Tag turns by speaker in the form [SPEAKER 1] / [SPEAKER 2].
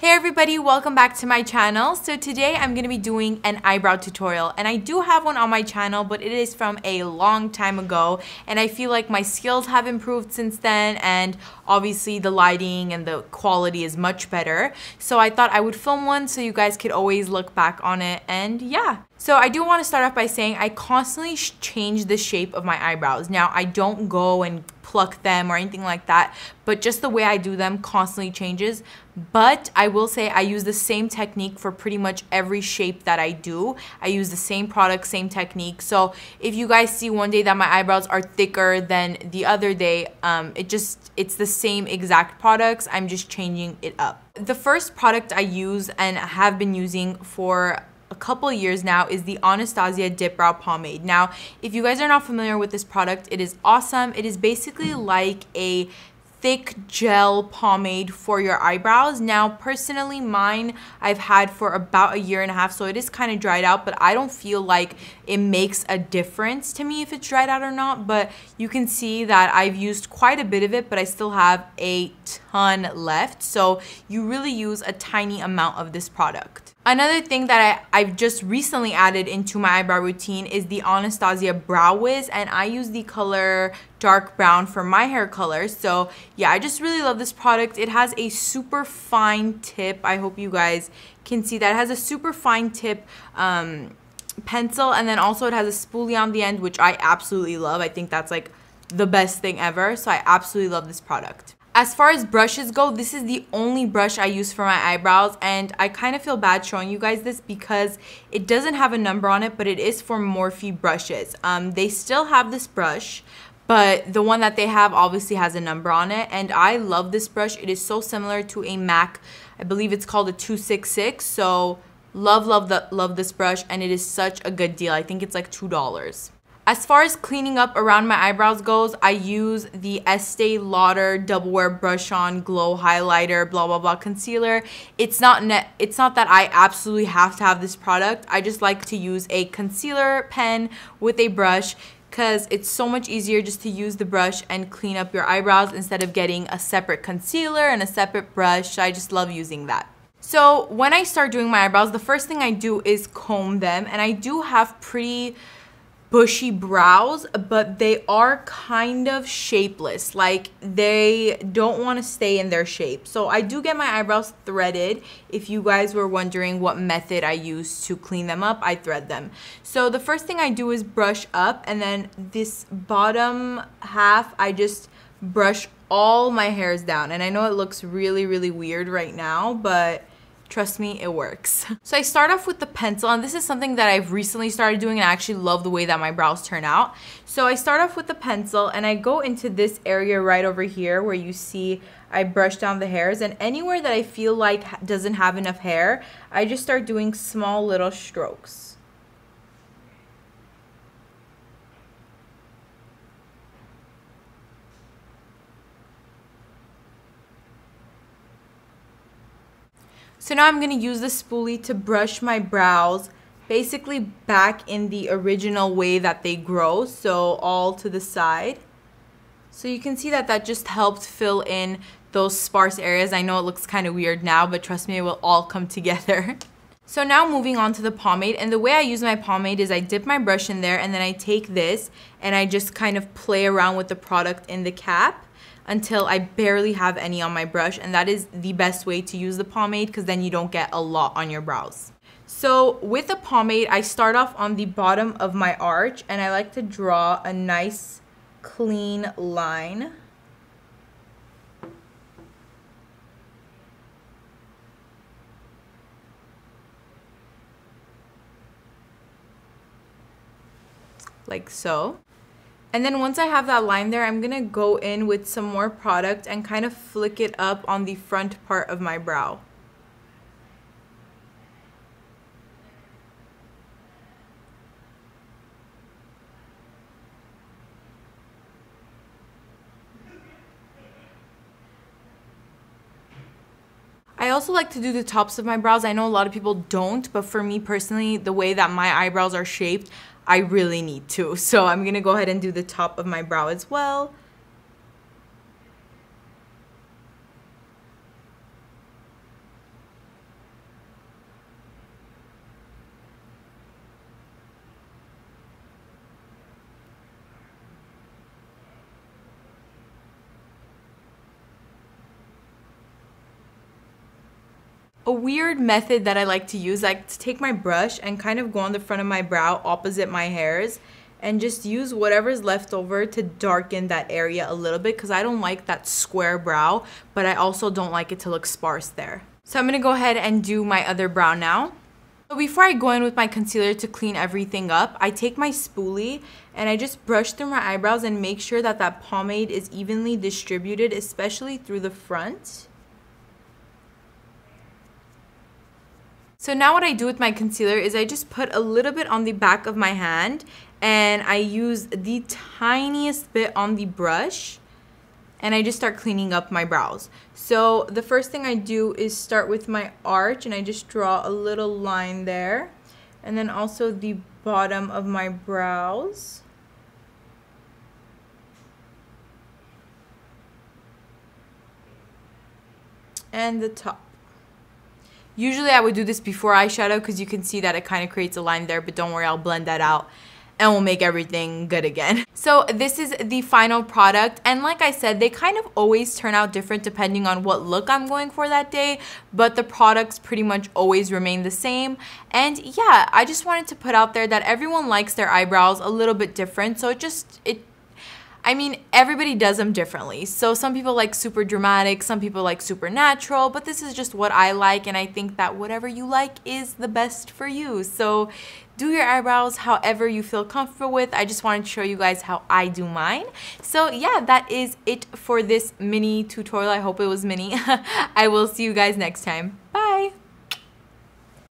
[SPEAKER 1] Hey everybody, welcome back to my channel. So today I'm going to be doing an eyebrow tutorial, and I do have one on my channel, but it is from a long time ago, and I feel like my skills have improved since then, and obviously the lighting and the quality is much better. So I thought I would film one so you guys could always look back on it, and yeah. So I do want to start off by saying I constantly change the shape of my eyebrows. Now I don't go and pluck them or anything like that, but just the way I do them constantly changes. But I will say I use the same technique for pretty much every shape that I do. I use the same product, same technique. So if you guys see one day that my eyebrows are thicker than the other day, it's the same exact products. I'm just changing it up. The first product I use and have been using for a couple of years now is the Anastasia Dipbrow Pomade. Now, if you guys are not familiar with this product, it is awesome. It is basically like a thick gel pomade for your eyebrows. Now, personally, mine I've had for about a year and a half, so it is kind of dried out, but I don't feel like it makes a difference to me if it's dried out or not. But you can see that I've used quite a bit of it, but I still have a ton left. So you really use a tiny amount of this product. Another thing that I've just recently added into my eyebrow routine is the Anastasia Brow Wiz, and I use the color dark brown for my hair color. So yeah, I just really love this product. It has a super fine tip. I hope you guys can see that. It has a super fine tip pencil, and then also it has a spoolie on the end, which I absolutely love. I think that's like the best thing ever. So I absolutely love this product. As far as brushes go, this is the only brush I use for my eyebrows, and I kind of feel bad showing you guys this because it doesn't have a number on it, but it is for Morphe brushes. They still have this brush, but the one that they have obviously has a number on it, and I love this brush. It is so similar to a MAC. I believe it's called a 266, so love this brush, and it is such a good deal. I think it's like $2. As far as cleaning up around my eyebrows goes, I use the Estee Lauder Double Wear Brush On Glow Highlighter blah blah blah concealer. It's not that I absolutely have to have this product. I just like to use a concealer pen with a brush because it's so much easier just to use the brush and clean up your eyebrows instead of getting a separate concealer and a separate brush. I just love using that. So when I start doing my eyebrows, the first thing I do is comb them, and I do have pretty bushy brows, but they are kind of shapeless. Like, they don't want to stay in their shape. So I do get my eyebrows threaded. If you guys were wondering what method I use to clean them up, I thread them. So the first thing I do is brush up, and then this bottom half, I just brush all my hairs down. And I know it looks really, really weird right now, but trust me, it works. So I start off with the pencil, and this is something that I've recently started doing, and I actually love the way that my brows turn out. So I start off with the pencil, and I go into this area right over here where you see I brush down the hairs, and anywhere that I feel like doesn't have enough hair, I just start doing small little strokes. So now I'm going to use the spoolie to brush my brows basically back in the original way that they grow, so all to the side. So you can see that that just helped fill in those sparse areas. I know it looks kind of weird now, but trust me, it will all come together. So now moving on to the pomade, and the way I use my pomade is I dip my brush in there, and then I take this and I just kind of play around with the product in the cap until I barely have any on my brush, and that is the best way to use the pomade because then you don't get a lot on your brows. So with the pomade, I start off on the bottom of my arch, and I like to draw a nice clean line. Like so. And then once I have that line there, I'm gonna go in with some more product and kind of flick it up on the front part of my brow. I also like to do the tops of my brows. I know a lot of people don't, but for me personally, the way that my eyebrows are shaped, I really need to. So I'm gonna go ahead and do the top of my brow as well. A weird method that I like to use, I like to take my brush and kind of go on the front of my brow opposite my hairs and just use whatever's left over to darken that area a little bit, because I don't like that square brow, but I also don't like it to look sparse there. So I'm going to go ahead and do my other brow now. So before I go in with my concealer to clean everything up, I take my spoolie and I just brush through my eyebrows and make sure that that pomade is evenly distributed, especially through the front. So now what I do with my concealer is I just put a little bit on the back of my hand and I use the tiniest bit on the brush and I just start cleaning up my brows. So the first thing I do is start with my arch and I just draw a little line there, and then also the bottom of my brows. And the top. Usually I would do this before eyeshadow because you can see that it kind of creates a line there, but don't worry, I'll blend that out and we'll make everything good again. So this is the final product, and like I said, they kind of always turn out different depending on what look I'm going for that day, but the products pretty much always remain the same. And yeah, I just wanted to put out there that everyone likes their eyebrows a little bit different, so I mean, everybody does them differently. So some people like super dramatic, some people like super natural, but this is just what I like, and I think that whatever you like is the best for you. So do your eyebrows however you feel comfortable with. I just wanted to show you guys how I do mine. So yeah, that is it for this mini tutorial. I hope it was mini. I will see you guys next time.